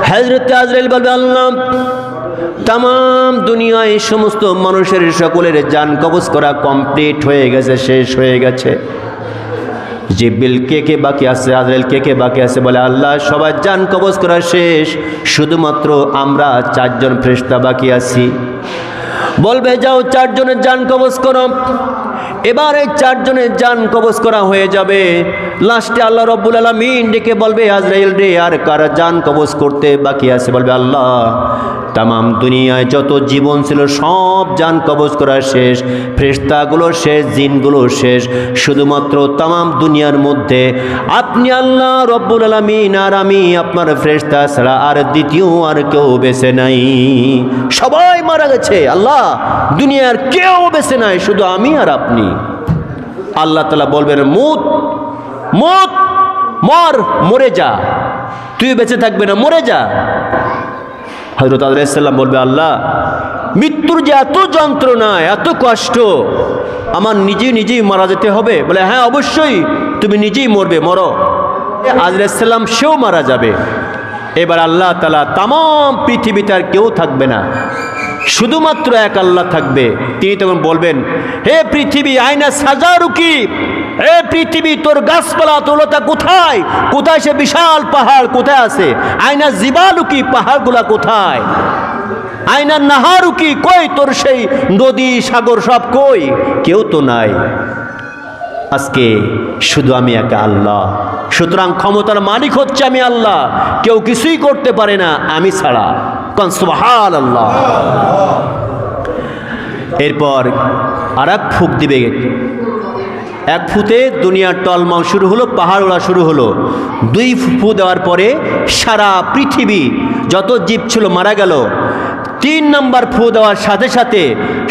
হযরত আজরাইল বলবে, আল্লাহ, তাম দুনিয়ায় সমস্ত মানুষের সকলের জান কবজ করা কমপ্লিট হয়ে গেছে, শেষ হয়ে গেছে। জিবরিল কে বাকি আছে, আজরাইল কে বাকি আছে? বলে, আল্লাহ, সবার জান কবজ করা শেষ, শুধুমাত্র আমরা 4 জন ফেরেশতা বাকি আছি। বলবে, যাও 4 জনের জান কবজ করো। এবারে 4 জনের জান কবজ করা হয়ে যাবে। লাস্টে আল্লাহ রব্বুল আলামিন ডেকে বলবে, আজরাইল রে, আর কার জান কবজ করতে বাকি আছে? বলবে, আল্লাহ, তামাম দুনিয়ায় যত জীবন ছিল সব জান কবজ করা শেষ, ফেরেশতাগুলো শেষ, জিনগুলো শেষ, শুধুমাত্র তামাম দুনিয়ার মধ্যে আপনি আল্লাহ রব্বুল আলামিন আর আমি আপনার ফেরেশতা ছাড়া আর দ্বিতীয় আর কেউ বেঁচে নাই। সবাই মারা গেছে আল্লাহ, দুনিয়ার কেউ বেঁচে নাই, শুধু আমি আর আপনি। আল্লাহ তাআলা বলবেন, মুত মুত, মর, মরে যা, তুই বেঁচে থাকবে না, মরে যা। হযরত আদম আলাইহিস সালাম বলবে, আল্লাহ, মৃত্যুর যে এত যন্ত্রণা, এত কষ্ট, আমার নিজেই মারা যেতে হবে? বলে, হ্যাঁ, অবশ্যই তুমি নিজেই মরবে, মরো। আদম আলাইহিস সালাম সেও মারা যাবে। এবার আল্লাহ তাআলা তাম পৃথিবীতে আর কেউ থাকবে না, শুধুমাত্র এক আল্লাহ থাকবে। তিনি তখন বলবেন, হে পৃথিবী, আয়না সাজারুকি, হে পৃথিবী, তোর গাছপালা তোলতা কোথায়? কোথায় সে বিশাল পাহাড়, কোথায় আছে? আয়না জিবালুকি, পাহাড়গুলা কোথায়? আয়না নাহারুকি, কই তোর সেই নদী সাগর, সব কই? কেউ তো নাই। আজকে শুধু আমি একা আল্লাহ। সুতরাং ক্ষমতার মালিক হচ্ছে আমি আল্লাহ, কেউ কিছুই করতে পারে না আমি ছাড়া। কোন সুবহানাল্লাহ। এরপর আর এক ফুঁক দিবে। এক ফুতে দুনিয়ার টলমল শুরু হলো, পাহাড় ওড়া শুরু হলো। 2 ফু দেওয়ার পরে সারা পৃথিবী যত জীব ছিল মারা গেল। 3 নম্বর ফু দেওয়ার সাথে সাথে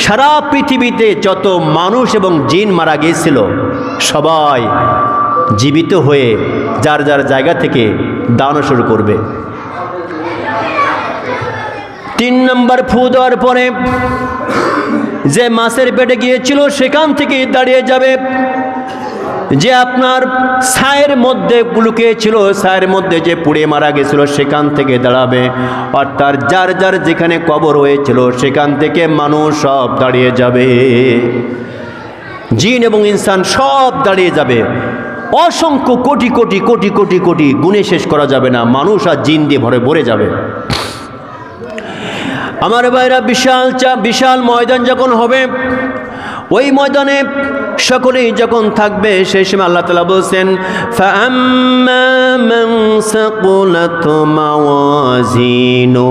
সারা পৃথিবীতে যত মানুষ এবং জিন মারা গিয়েছিল সবাই জীবিত হয়ে যার যার জায়গা থেকে দাঁড়ানো শুরু করবে। 3 নম্বর ফু দেওয়ার পরে যে মাছের পেটে গিয়েছিল সেখান থেকে দাঁড়িয়ে যাবে। যে আপনার ছায়ের মধ্যে লুকিয়েছিল, ছায়ের মধ্যে যে পুড়ে মারা গেছিল সেখান থেকে দাঁড়াবে। অর্থাৎ যার যার যেখানে কবর হয়েছিল সেখান থেকে মানুষ সব দাঁড়িয়ে যাবে, জিন এবং ইনসান সব দাঁড়িয়ে যাবে। অসংখ্য কোটি কোটি কোটি কোটি কোটি গুণে শেষ করা যাবে না, মানুষ আর জিন দিয়ে ভরে যাবে। আমার ভাইরা, বিশাল ময়দান যখন হবে, ওই ময়দানে সকলেই যখন থাকবে, সেই সময় আল্লাহ তাআলা বলছেন, ফাআম্মা মান সাকুলাত মাওয়াজিনু,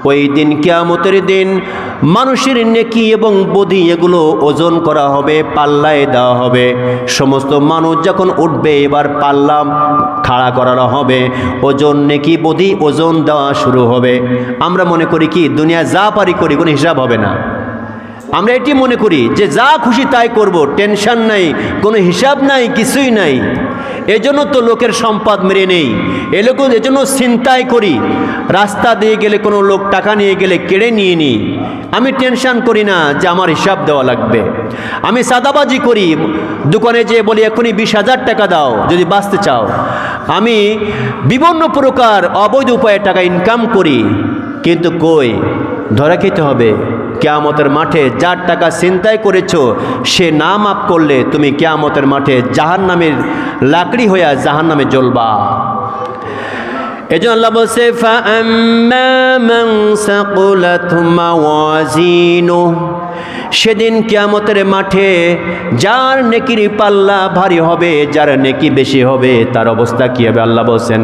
ওই দিন কিয়ামতের দিন মানুষের নেকি এবং বদি এগুলো ওজন করা হবে, পাল্লায় দেওয়া হবে। সমস্ত মানুষ যখন উঠবে, এবার পাল্লা খাড়া করানো হবে, ওজন নেকি বদি ওজন দেওয়া শুরু হবে। আমরা মনে করি কি, দুনিয়া যা পারি করি, কোনো হিসাব হবে না। আমরা এটি মনে করি যে যা খুশি তাই করব, টেনশন নাই, কোনো হিসাব নাই, কিছুই নাই। এজন্য তো লোকের সম্পদ মেরে নেই, এজন্য চিন্তাই করি। রাস্তা দিয়ে গেলে কোনো লোক টাকা নিয়ে গেলে কেড়ে নিয়ে নিই, আমি টেনশন করি না যে আমার হিসাব দেওয়া লাগবে। আমি সাদাবাজি করি, দোকানে যেয়ে বলি এখনই 20,000 টাকা দাও যদি বাঁচতে চাও। আমি বিভিন্ন প্রকার অবৈধ উপায়ে টাকা ইনকাম করি, কিন্তু কই, ধরা খেতে হবে। কিয়ামতের মাঠে যার টাকা ছিনতাই করেছো সে না মাফ করলে তুমি কিয়ামতের মাঠে জাহান্নামের লাকড়ি হয়ে জাহান্নামে জ্বলবা। এজন্য আল্লাহ বলছে, ফাআম্মা মান সাকুলাত মাওয়াজিনুহু, সেদিন কিয়ামতের মাঠে যার নেকির পাল্লা ভারী হবে, যার নেকি বেশি হবে, তার অবস্থা কি হবে? আল্লাহ বলছেন,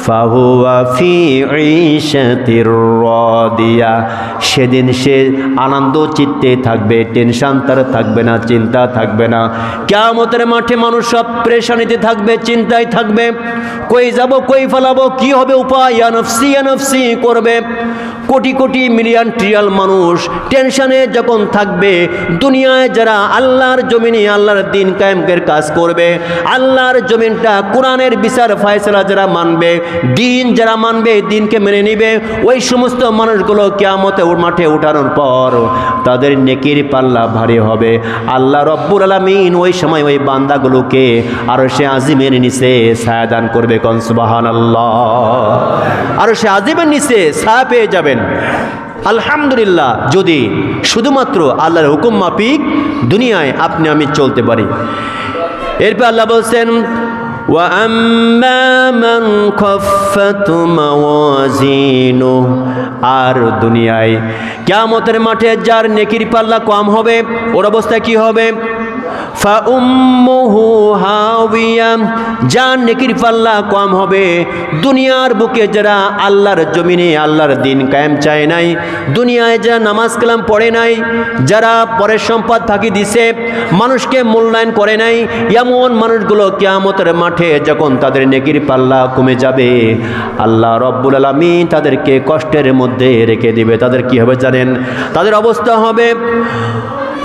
ফাহুয়া ফি ঈশাতির রাদিয়া, সেদিন সে আনন্দ চিত্তে থাকবে, টেনশন তার থাকবে না, চিন্তা থাকবে না। কিয়ামতের মাঠে মানুষ সব পেরেশানিতে থাকবে, চিন্তায় থাকবে, কই যাব, কই ফেলাবো, কি হবে উপায়, ইয়া নফসি করবে। কোটি কোটি মিলিয়ন ট্রিলিয়ন মানুষ টেনশনে যখন থাকবে, দুনিয়ায় যারা আল্লাহর জমিনে আল্লাহর দিন কায়েমের কাজ করবে, আল্লাহর জমিনটা কোরআনের বিচার ফয়সালা যারা মানবে, দিন যারা মানবে, দিনকে মেনে নিবে, ওই সমস্ত মানুষগুলো কিয়ামতে মাঠে উঠানোর পর তাদের নেকির পাল্লা ভারী হবে। আল্লাহ রব্বুল আলামিন ওই সময় ওই বান্দাগুলোকে আরশে আজিমের নিচে ছায়া দান করবে। কোন সুবহানাল্লাহ। আরশে আজিমের নিচে ছায়া পেয়ে যাবেন। আলহামদুলিল্লাহ, যদি শুধুমাত্র আল্লাহর হুকুম মাফিক দুনিয়ায় আপনি আমি চলতে পারি। এরপর আল্লাহ বলছেন, وَأَمَّا مَنْ خَفَّتْ مَوَازِينُهُ, আর দুনিয়ায় কিয়ামতের মাঠে যার নেকির পাল্লা কম হবে, ওর অবস্থা কি হবে? ফাউম্মুহু হাওিয়া, যার নেকির পাল্লা কম হবে, দুনিয়ার বুকে যারা আল্লাহর জমিনে আল্লাহর দিন কায়েম চায় নাই, দুনিয়ায় যারা নামাজ কালাম পড়ে নাই, যারা পরের সম্পদ ফাঁকি দিছে, মানুষকে মূল্যায়ন করে নাই, এমন মানুষগুলো কিয়ামতের মাঠে যখন তাদের নেকির পাল্লা কমে যাবে, আল্লাহ রব্বুল আলামিন তাদেরকে কষ্টের মধ্যে রেখে দিবে। তাদের কি হবে জানেন? তাদের অবস্থা হবে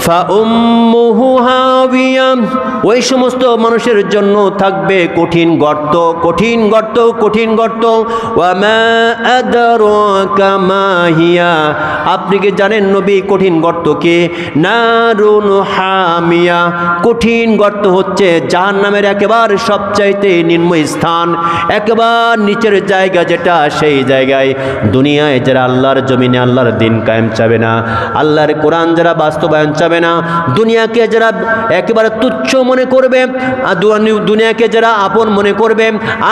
ফাউম্মুহু হাওিয়া, ওই সমস্ত মানুষের জন্য থাকবে কঠিন গর্ত, কঠিন গর্ত, কঠিন গর্ত। ওয়া মা আদরাকা মা হিয়া, আপনি কি জানেন নবী কঠিন গর্ত কি? নারুন হামিয়া, কঠিন গর্ত হচ্ছে জাহান্নামের একেবারে সবচাইতে নিম্ন স্থান, একেবারে নিচের জায়গা, যেটা সেই জায়গায় দুনিয়ায় যারা আল্লাহর জমিনে আল্লাহর দিন কায়েম চাবে না, আল্লাহর কোরআন যারা বাস্তবায়ন চাবে না, দুনিয়াকে যারা একেবারে তুচ্ছ মনে করবে, দুনিয়াকে যারা আপন মনে করবে,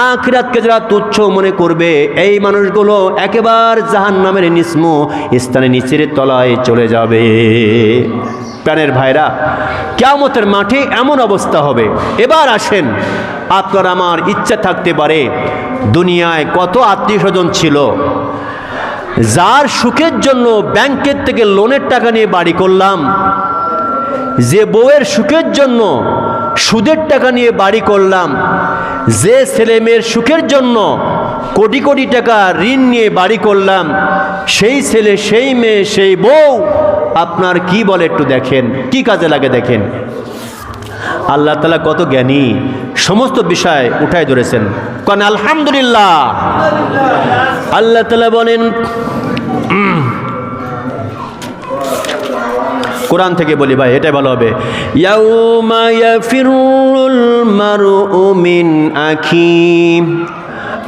আখিরাতকে যারা তুচ্ছ মনে করবে, এই মানুষগুলো একেবারে জাহান্নামের নিম্ন স্থানে নিচের তলায় চলে যাবে। প্রাণের ভাইরা, কিয়ামতের মাঠে এমন অবস্থা হবে। এবার আসেন, আপনার আমার ইচ্ছা থাকতে পারে দুনিয়ায় কত আত্মীয় স্বজন ছিল, যার সুখের জন্য ব্যাংকের থেকে লোনের টাকা নিয়ে বাড়ি করলাম, যে বউয়ের সুখের জন্য সুদের টাকা নিয়ে বাড়ি করলাম, যে ছেলে মেয়ের সুখের জন্য কোটি কোটি টাকা ঋণ নিয়ে বাড়ি করলাম, সেই ছেলে, সেই মেয়ে, সেই বউ আপনার কি বলে একটু দেখেন, কি কাজে লাগে দেখেন। আল্লাহ তাআলা কত জ্ঞানী, সমস্ত বিষয় উঠায় ধরেছেন। কারণ আলহামদুলিল্লাহ, আল্লাহ তাআলা বলেন, কোরআন থেকে বলি ভাই, এটাই ভালো হবে। ইয়াউমা ইয়াফিরুল মারউ মিন আখি,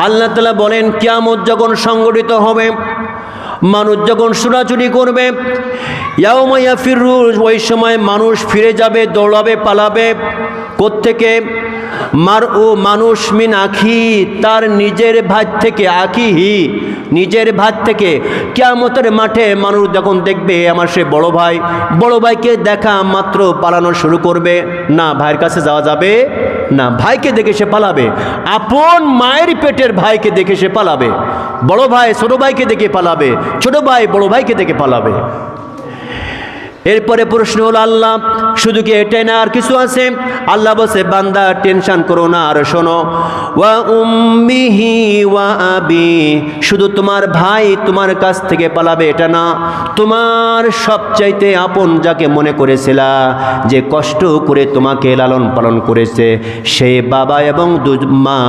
আল্লাহ তাআলা বলেন কিয়ামত যখন সংগঠিত হবে, মানুষ যখন ছুটাছুটি করবে, ইয়াউমা ইয়াফিরুল, ওই সময় মানুষ ফিরে যাবে, দৌড়াবে, পালাবে। কোত্থেকে? মারউ, মানুষ, মিন আখি, তার নিজের ভাই থেকে, আখিহি, নিজের ভাই থেকে। কিয়ামতের মাঠে মানুষ যখন দেখবে আমার সে বড় ভাই, বড় ভাইকে দেখা মাত্র পালানো শুরু করবে, না ভাইয়ের কাছে যাওয়া যাবে না, ভাইকে দেখে সে পালাবে। আপন মায়ের পেটের ভাইকে দেখে সে পালাবে, বড় ভাই ছোট ভাইকে দেখে পালাবে, ছোট ভাই বড় ভাইকে দেখে পালাবে। এরপরে প্রশ্ন হলো, আল্লাহ শুধু কি এটাই না, আর কিছু আছে? আল্লাহ বলছে, বান্দা টেনশন করো না, আর শোনো, ওয়া উম্মিহি ওয়া আবি, শুধু তোমার ভাই তোমার কাছ থেকে পালাবে এটা না, তোমার সবচাইতে আপন যাকে মনে করেছিলা, যে কষ্ট করে তোমাকে লালন পালন করেছে, সেই বাবা এবং মা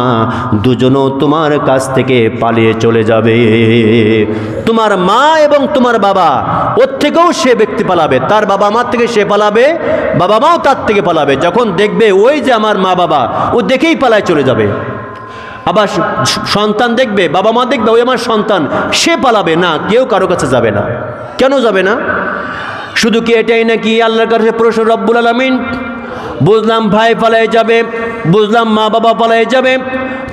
দুজনও তোমার কাছ থেকে পালিয়ে চলে যাবে। তোমার মা এবং তোমার বাবা, ওর থেকেও সে ব্যক্তি পালাবে, তার বাবা মার থেকে সে পালাবে, বাবা মাও তার থেকে পালাবে। যখন দেখবে ওই যে আমার মা বাবা, ও দেখেই পালায় চলে যাবে। আবার সন্তান দেখবে, বাবা মা দেখবে ওই আমার সন্তান, সে পালাবে না, কেউ কারো কাছে যাবে না। কেন যাবে না? শুধু কি এটাই নাকি? আল্লাহর কাছে প্রশ্ন, রব্বুল আলামিন, বুঝলাম ভাই পালায় যাবে, বুঝলাম মা বাবা পালায় যাবে,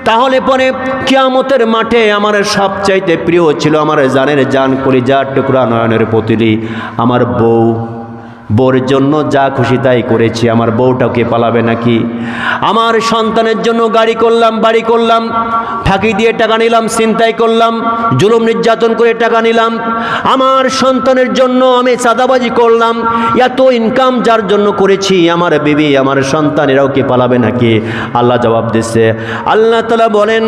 তাহলে পরে কিয়ামতের মাঠে আমার সবচাইতে প্রিয় ছিল, আমার জানের জান, কলিজার টুকরা, নয়নের পুতলি, আমার বউ, বউর জন্য যা খুশি তাই করেছি, আমার বউটাকে পালাবে নাকি? আমার সন্তানের জন্য গাড়ি করলাম, বাড়ি করলাম, ফাঁকি দিয়ে টাকা নিলাম, ছিনতাই করলাম, জুলুম নির্যাতন করে টাকা নিলাম, আমার সন্তানের জন্য আমি চাঁদাবাজি করলাম, এত ইনকাম যার জন্য করেছি, আমার বিবি আমার সন্তানেরাও কি পালাবে নাকি? আল্লাহ জবাব দিচ্ছে, আল্লাহ তাআলা বলেন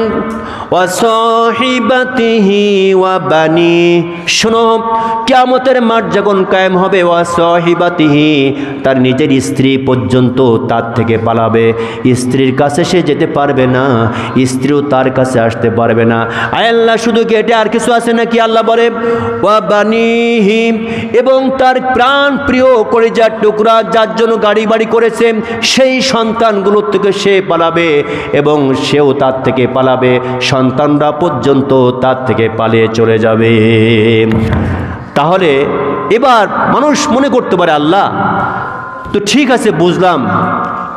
ওয়া সাহিবাতিহি ওয়া বানি, শোনো কিয়ামতের মাঠ যখন কায়েম হবে, ওয়া সাহিবাতিহি, তার নিজের স্ত্রী পর্যন্ত তার থেকে পালাবে, স্ত্রীর কাছে সে যেতে পারবে না, স্ত্রীও তার কাছে আসতে পারবে না। আয় আল্লাহ, শুধু কি এটা আর কিছু আছে নাকি? আল্লাহ বলে ওয়া বানিহি, এবং তার প্রাণ প্রিয় কলিজার টুকরা যার জন্য গাড়ি বাড়ি করেছে সেই সন্তানগুলোর থেকে সে পালাবে এবং সেও তার থেকে পালাবে, সন্তানরা পর্যন্ত তার থেকে পালিয়ে চলে যাবে। তাহলে এবার মানুষ মনে করতে পারে আল্লাহ তো ঠিক আছে, বুঝলাম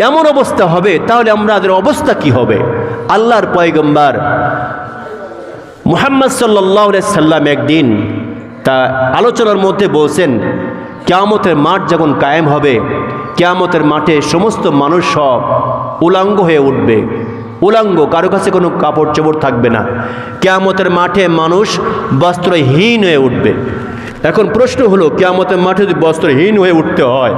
এমন অবস্থা হবে, তাহলে আমাদের অবস্থা কি হবে? আল্লাহর পয়গম্বর মুহাম্মদ সাল্লাল্লাহু আলাইহি সাল্লাম একদিন তা আলোচনার মধ্যে বলছেন, কিয়ামতের মাঠ যখন কায়েম হবে, কিয়ামতের মাঠে সমস্ত মানুষ সব উলাঙ্গ হয়ে উঠবে, উলাঙ্গ, কারো কাছে কোনো কাপড় চোপড় থাকবে না। কিয়ামতের মাঠে মানুষ বস্ত্রহীন হয়ে উঠবে। এখন প্রশ্ন হলো, কিয়ামতের মাঠে যদি বস্ত্রহীন হয়ে উঠতে হয়,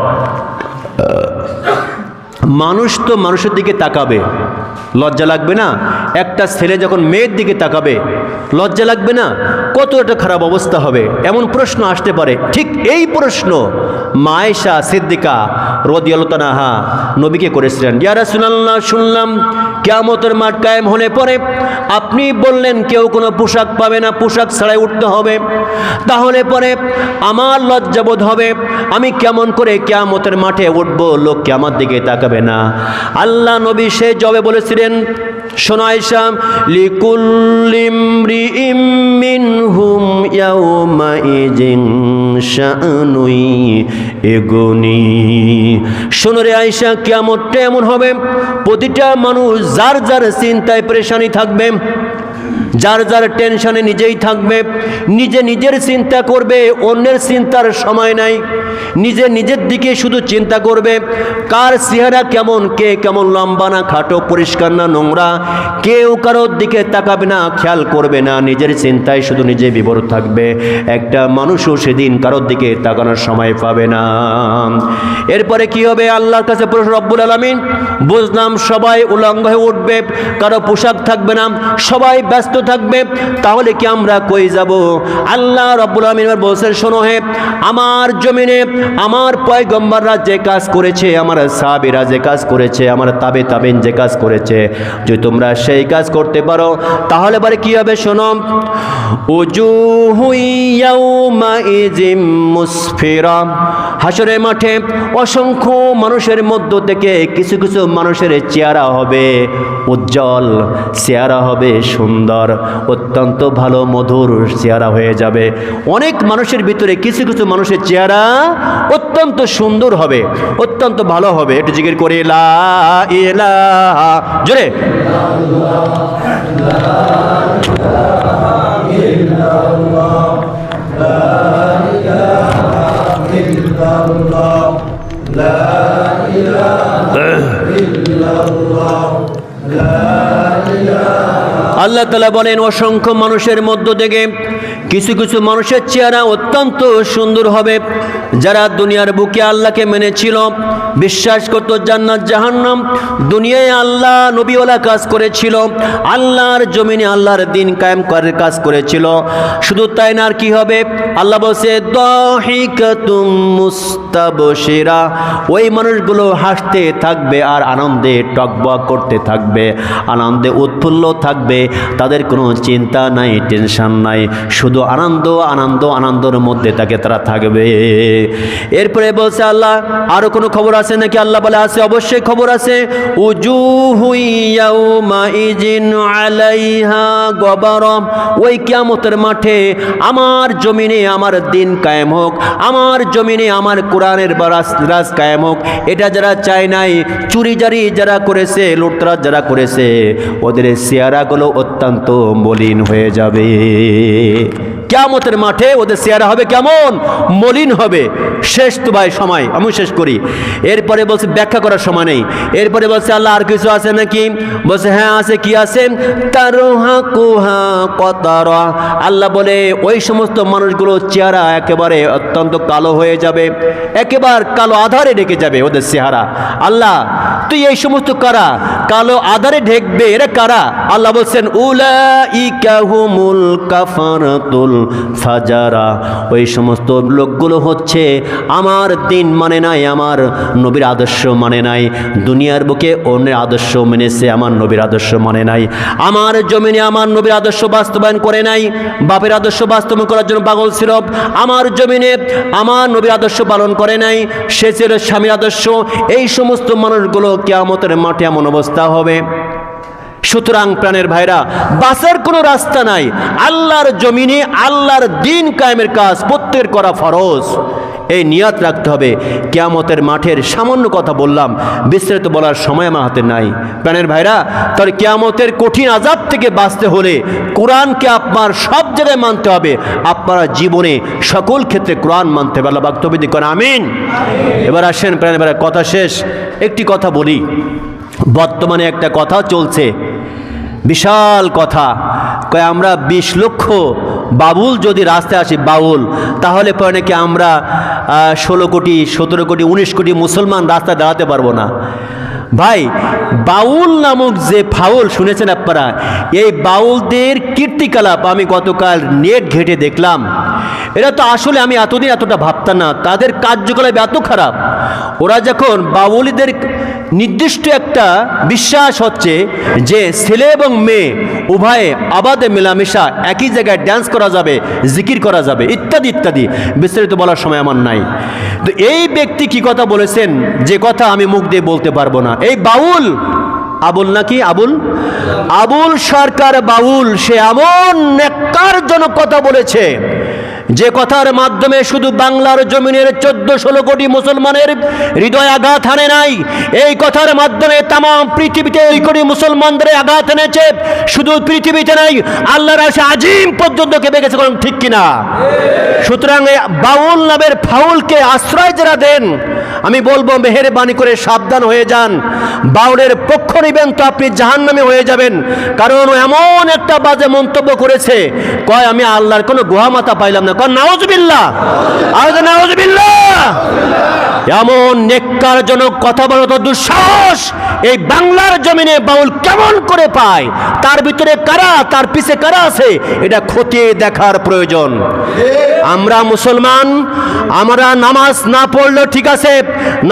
মানুষ তো মানুষের দিকে তাকাবে, লজ্জা লাগবে না? একটা ছেলে যখন মেয়ের দিকে তাকাবে লজ্জা লাগবে না? কত একটা খারাপ অবস্থা হবে, এমন প্রশ্ন আসতে পারে। ঠিক এই প্রশ্ন মা আয়েশা সিদ্দিকা রাদিয়াল্লাহু তাআলা নবীকে করেছিলেন, ইয়া রাসূলুল্লাহ, শুনলাম কিয়ামতের মাঠ কায়েম হলে পরে আপনি বললেন কেউ কোনো পোশাক পাবে না, পোশাক ছাড়াই উঠতে হবে, তাহলে পরে আমার লজ্জাবোধ হবে, আমি কেমন করে কিয়ামতের মাঠে উঠব, লোক কি আমার দিকে তাকাবে না? আল্লাহ নবী সে জবাবে বলেছিলেন, শোনো আয়েশা, লিকুল্লি ইমরিইম মিনহুম ইয়াওমাইযিন শাআনুই ইগনি। শোনো রে আয়েশা, কিয়ামতটা এমন হবে, প্রতিটা মানুষ যার যার চিন্তায় পেরেশানি থাকবে, যার যার টেনশনে নিজেই থাকবে, নিজে নিজের চিন্তা করবে, অন্যের চিন্তার সময় নাই, নিজে নিজের দিকে শুধু চিন্তা করবে, কার চেহারা কেমন, কে কেমন, লম্বা না খাটো, পরিষ্কার না নোংরা, কেউ কারোর দিকে তাকাবে না, খেয়াল করবে না, নিজের চিন্তায় শুধু নিজে বিভোর থাকবে। একটা মানুষও সেদিন কারোর দিকে তাকানোর সময় পাবে না। এরপরে কি হবে? আল্লাহর কাছে প্রশ্ন, রব্বুল আলামিন, বুঝলাম সবাই উলঙ্গ হয়ে উঠবে, কারো পোশাক থাকবে না, সবাই ব্যস্ত থাকবে, তাহলে কি আমরা কই যাব? আল্লাহ রাব্বুল আলামিন বলছেন, শোনো হে, আমার জমিনে আমার পয়গম্বররা যে কাজ করেছে, আমার সাহাবীরা যে কাজ করেছে, আমার তাবেইন যে কাজ করেছে, যদি তোমরা সেই কাজ করতে পারো তাহলে পরে কি হবে? শোনো, উজুহু ইয়াউমাইযিম মুসফিরা, হাসরের মাঠে অসংখ্য মানুষের মধ্য থেকে কিছু কিছু মানুষের চেহারা হবে উজ্জ্বল, চেহারা হবে সুন্দর, অত্যন্ত ভালো মধুর চেহারা হয়ে যাবে। অনেক মানুষের ভিতরে কিছু কিছু মানুষের চেহারা অত্যন্ত সুন্দর হবে, অত্যন্ত ভালো হবে। একটু জিকির করে লা ইলাহা, জোরে আল্লাহ তাআলা বলেন, অসংখ্য মানুষের মধ্য থেকে কিছু কিছু মানুষের চেহারা অত্যন্ত সুন্দর হবে, যারা দুনিয়ার বুকে আল্লাহকে মেনেছিল, বিশ্বাস করত জান্নাত জাহান্নাম, দুনিয়ায় আল্লাহ নবীওয়ালা কাজ করেছিল, আল্লাহর জমিনে আল্লাহর দিন কায়েম করার কাজ করেছিল। শুধু তাই না, আর কি হবে? আল্লাহ বলছে, দাহিকাতুম মুস্তাবশিরা, ওই মানুষগুলো হাসতে থাকবে আর আনন্দে টকবক করতে থাকবে, আনন্দে উৎফুল্ল থাকবে, তাদের কোনো চিন্তা নাই, টেনশন নাই, শুধু আনন্দ আনন্দ আনন্দের মধ্যে তারা থাকবে। এরপরে বলছে আল্লাহ, আরো কোনো খবর আছে? আছে নাকি? আল্লাহ বলে আছে, অবশ্যই খবর আছে। উজুহু ইয়াউমাইজিন আলাইহা গবারা, ওই কিয়ামতের মাঠে আমার জমিনে আমার দিন কায়েম হোক, আমার জমিনে আমার কোরআনের রাজ কায়েম হোক, এটা যারা চায় নাই, চুরিজারি যারা করেছে, লুটতরাজ যারা করেছে, ওদের চেহারাগুলো অত্যন্ত মলিন হয়ে যাবে। কিয়ামতের মাঠে ওদের চেহারা হবে কেমন? মলিন হবে। শেষ তো ভাই সময়, আমি শেষ করি। এরপরে বলছে ব্যাখ্যা করার সময় নেই। এরপরে বলছে আল্লাহ আর কিছু আছে নাকি? বলছে হ্যাঁ আছে। কি আছে? তারহাকুহা কতারা, আল্লাহ বলে ওই সমস্ত মানুষগুলো চেহারা একেবারে অত্যন্ত কালো হয়ে যাবে, একেবারে কালো আধারে ঢেকে যাবে ওদের চেহারা। আল্লাহ তুই এই সমস্ত কারা কালো আধারে ঢেকবে, এরা কারা? আল্লাহ বলছেন উলাইকা হুমুল কাফারাতুল ফাজারা, ওই সমস্ত লোকগুলো হচ্ছে আমার দিন মানে নাই, আমার নবীর আদর্শ মানে নাই, দুনিয়ার বুকে অন্যের আদর্শ মেনেছে, আমার নবীর আদর্শ মানে নাই, আমার জমিনে আমার নবীর আদর্শ বাস্তবায়ন করে নাই, বাপের আদর্শ বাস্তবায়ন করার জন্য পাগল ছিল, আমার জমিনে আমার নবীর আদর্শ পালন করে নাই, সে ছিল স্বামীর আদর্শ। এই সমস্ত মানুষগুলো কিয়ামতের মাঠে এমন অবস্থা হবে। সুতরাং প্রাণের ভাইরা, বাঁচার কোনো রাস্তা নাই। আল্লাহর জমিনে আল্লাহর দিন কায়েমের কাজ প্রত্যেকের করা ফরজ, এই নিয়ত রাখতে হবে। কিয়ামতের মাঠের সামান্য কথা বললাম, বিস্তারিত বলার সময় আমার হাতে নাই। প্রাণের ভাইরা, তাহলে কিয়ামতের কঠিন আযাব থেকে বাঁচতে হলে কোরআনকে আপনার সব জায়গায় মানতে হবে। আপনারা জীবনে সকল ক্ষেত্রে কোরআন মানতে হবে। আল্লাহ বাক্তব্য দিন আমিন। এবার আসেন প্রাণের ভাইরা, কথা শেষ। একটি কথা বলি, বর্তমানে একটা কথা চলছে, বিশাল কথা, কয় আমরা 20 লক্ষ বাউল যদি রাস্তায় আসি, বাউল, তাহলে পরে নাকি আমরা 16 কোটি 17 কোটি 19 কোটি মুসলমান রাস্তায় দাঁড়াতে পারবো না। ভাই, বাউল নামক যে ফাউল শুনেছেন আপনারা, এই বাউলদের কীর্তিকলাপ আমি গতকাল নেট ঘেটে দেখলাম। এরা তো আসলে আমি এতদিন এতটা ভাবতাম না, তাদের কার্যকলাপ এত খারাপ। ওরা যখন বাউলিদের নির্দিষ্ট একটা বিশ্বাস হচ্ছে যে ছেলে এবং মেয়ে উভয়ে আবাদে মেলামেশা, একই জায়গায় ড্যান্স করা যাবে, জিকির করা যাবে, ইত্যাদি ইত্যাদি, বিস্তারিত বলার সময় আমার নাই। তো এই ব্যক্তি কি কথা বলেছেন, যে কথা আমি মুখ দিয়ে বলতে পারবো না। এই বাউল, আবুল নাকি আবুল, আবুল সরকার বাউল, সে এমন নেককারজনক কথা বলেছে যে কথার মাধ্যমে শুধু বাংলার জমিনের 14-16 কোটি মুসলমানের হৃদয় আঘাত হানে নাই, এই কথার মাধ্যমে তাম পৃথিবীতে 2 কোটি মুসলমানদের আঘাত এনেছে। শুধু পৃথিবীতে নাই, আল্লাহর আরশে আজিম পর্যন্ত কেঁপে গেছে, ঠিক কিনা? সুতরাং এই বাউল নামের ফাউলকে আশ্রয় যারা দেন, আমি বলবো মেহেরবানি করে সাবধান হয়ে যান। বাউলের পক্ষ নেবেন তো আপনি জাহান্নামে হয়ে যাবেন। কারণ এমন একটা বাজে মন্তব্য করেছে, কয় আমি আল্লাহর কোনো গোয়া মাতা পাইলাম না। কয় নাউজুবিল্লাহ, আরে নাউজুবিল্লাহ। এমন নেককারজনক কথা বলা তো দুঃসাহস এই বাংলার জমিনে বাউল কেমন করে পায়? তার ভিতরে কারা, তার পিছে কারা আছে, এটা খতিয়ে দেখার প্রয়োজন। আমরা মুসলমান, আমরা নামাজ না পড়লেও ঠিক আছে,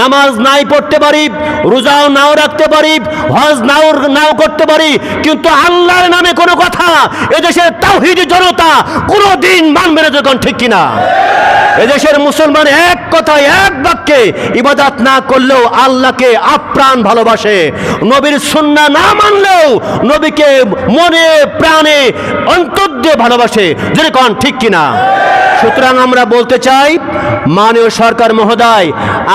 নামাজ নাই পড়তে পারি, রোজাও নাও রাখতে পারি, হজ নাও করতে পারি, কিন্তু আল্লাহর নামে কোনো কথা এদেশের তাওহীদি জনতা কোনোদিন মানবে না, যখন ঠিক কিনা? এদেশের মুসলমান এক কথায় এক বাক্যে ইবাদত না করলেও আল্লাহকে আপ্রাণ ভালোবাসে, নবীর সুন্নাহ না মানলেও নবীকে মনে প্রাণে অন্তর দিয়ে ভালোবাসে, যেরকম ঠিক কিনা? সুতরাং আমরা বলতে চাই, মাননীয় সরকার মহোদয়,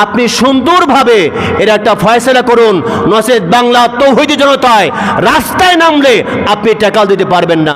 আপনি সুন্দরভাবে এর একটা ফয়সালা করুন, নচেত বাংলা তাওহীদি জনতায় রাস্তায় নামলে আপনি টাকা দিতে পারবেন না।